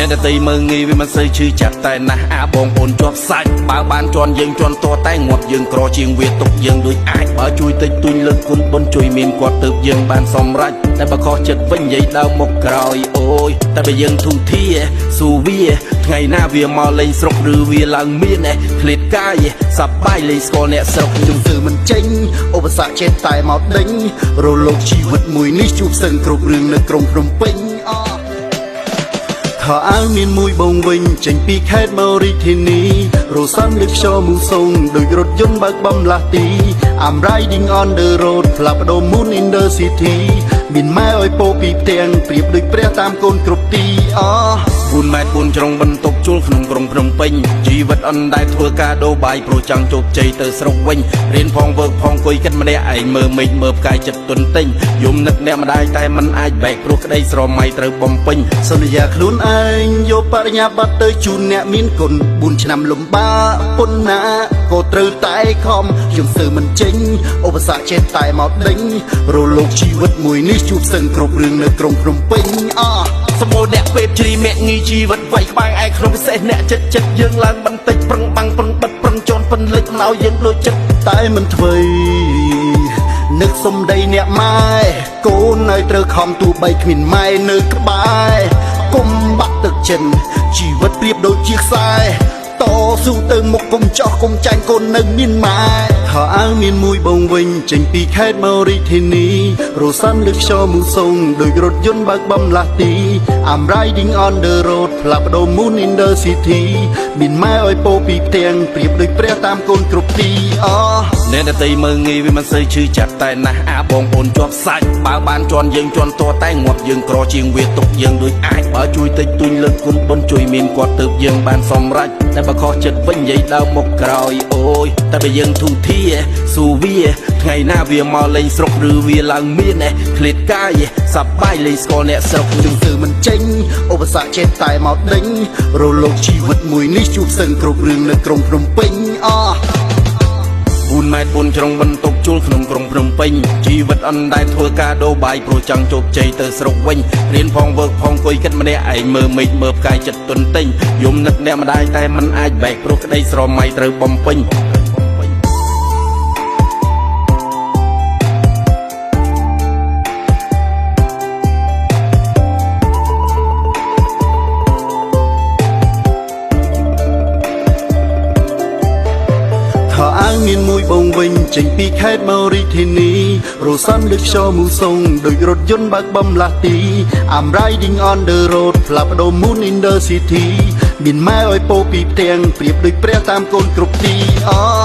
អ្នកដតីមើងងាយវាមិនសូវឈឺចាប់តែណាស់អាបងប្អូនជាប់សាច់បើបានជន់យើងជន់តតែងាប់យើងក្រជាងវាទុកយើងដូចអាចបើជួយតិចតួចលើកគុណបុណ្យជួយមានគាត់ទៅយើងបានសម្រេចតែបើខុសចិត្តវិញនិយាយដើមមកក្រោយអូយតែបើយើងធូធាស៊ូវាថ្ងៃណាវាមកលេងស្រុកឬវាឡើងមានឃ្លាតកាយសប្បាយលេងស្គាល់អ្នកស្រុកជំនឿមិនចេញឧបសគ្គចេះតែមកដេញរលកជីវិតមួយនេះជួបសឹងគ្រប់រឿងនៅក្រុងភ្នំពេញខោអាវមានមួយបងវិញចេញពីខេត្តមករាជធានីរសាំលើខ្យល់មូសុងដូចរថយន្តបើកបំលាស់ទី I'm riding on the road ផ្លាស់ប្ដូរ moon in the city មានម៉ែឲ្យពោពីផ្ទាំងប្រៀបដូចព្រះតាមកូនគ្រប់ទី4ម៉ែត្រ4ជ្រុងបន្ទប់ជួលក្នុងក្រុងភ្នំពេញជីវិតអនដែលធ្វើការដូរបាយព្រោះចង់ជោគជ័យទៅស្រុកវិញរៀនផងវើកផងអង្គុយគិតម្នាក់ឯងមើលមេឃមើលផ្កាយចិត្តទុនទិញយំនឹកអ្នកម្ដាយតែមិនអាចបែកព្រោះក្តីស្រមៃត្រូវបំពេញសន្យាខ្លួនឯងយកបរិញ្ញាបត្រទៅជូនអ្នកមានគុណ4ឆ្នាំលំបាកពុនណាក៏ត្រូវតែខំខ្ញុំស៊ើមិនចេញឧបសគ្គចេះតែមកដេញរលកជីវិតមួយនេះជួបសឹងគ្រប់រឿងនៅក្រុងភ្នំពេញសម្បូរអ្នកពេទ្យជ្រីមាក់ងីជីវិតវាយក្បែរឯក្នុងពិសេសអ្នកចិត្តយើងឡើងបន្តិចប្រឹងបាំងប្រឹងបិទប្រឹងជន់ពិនលិចមិនឲ្យយើងដូចចិត្តតែមិនធ្វើនឹកសំដីអ្នកម៉ែកូនឲ្យត្រូវខំទូបីគ្មានម៉ែនៅក្បែរគុំបាក់ទឹកចិនជីវិតប្រៀបដូចជាខ្សែតស៊ូទៅមុខគុំចោះគុំចាញ់កូននៅមានម៉ែខោអាវមានមួយបងវិញចេញពីខេត្តមករាជធានីរសាំលើខ្យល់មូសុងដូចរថយន្តបើកបំលាស់ទី I'm riding on the road ផ្លាស់ប្ដូរ moon in the city មានម៉ែឲ្យពោពីផ្ទាំងប្រៀបដូចព្រះតាមកូនគ្រប់ទីអ្នកដតីមើងងាយវាមិនសូវឈឺចាប់តែណាស់អាបងប្អូនជាប់សាច់បើបានជន់យើងជន់តតែងាប់យើងក្រជាងវាទុកយើងដូចអាចបើជួយតិចតួចលើកគុណបុណ្យជួយមានគាត់ទៅយើងបានសម្រេចតែបើខុសចិត្តវិញនិយាយដើមមកក្រោយអូយតែបើយើងធូធាស៊ូវាថ្ងៃណាវាមកលេងស្រុកឬវាឡើងមានឃ្លាតកាយសប្បាយលេងស្គាល់អ្នកស្រុកជំនឿមិនចេញឧបសគ្គចេះតែមកដេញរលកជីវិតមួយនេះជួបសឹងគ្រប់រឿងនៅក្រុងភ្នំពេញ4ម៉ែត្រ4ជ្រុងបន្ទប់ជួលក្នុងក្រុងភ្នំពេញជីវិតអនដែលធ្វើការដូរបាយព្រោះចង់ជោគជ័យទៅស្រុកវិញរៀនផងវើកផងអង្គុយគិតម្នាក់ឯងមើលមេឃមើលផ្កាយចិត្តទុនទិញយំនឹកអ្នកម្ដាយតែមិនអាចបែកព្រោះក្តីស្រមៃត្រូវបំពេញខោអាវមានមួយបងវិញចេញពីខេត្តមករាជធានីរសាំលើខ្យល់មូសុងដូចរថយន្តបើកបំលាស់ទី I'm riding on the road ផ្លាស់ប្ដូរ moon in the city មានម៉ែឲ្យពោពីផ្ទាំងប្រៀបដូចព្រះតាមកូនគ្រប់ទី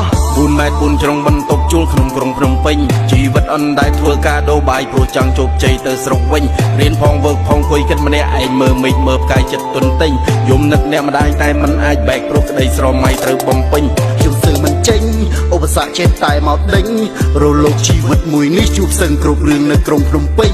4ម៉ែត្រ4ជ្រុងបន្ទប់ជួលក្នុងក្រុងភ្នំពេញជីវិតអនដែលធ្វើការដូរបាយព្រោះចង់ជោគជ័យទៅស្រុកវិញរៀនផងវើកផងអង្គុយគិតម្នាក់ឯងមើលមេឃមើលផ្កាយចិត្តទុនទិញយំនឹកអ្នកម្ដាយតែមិនអាចបែកព្រោះក្តីស្រមៃត្រូវបំពេញខ្ញុំស៊ើមិនចេញឧបសគ្គចេះតែមកដេញរលកជីវិតមួយនេះជួបសឹងគ្រប់រឿងនៅក្រុងភ្នំពេញ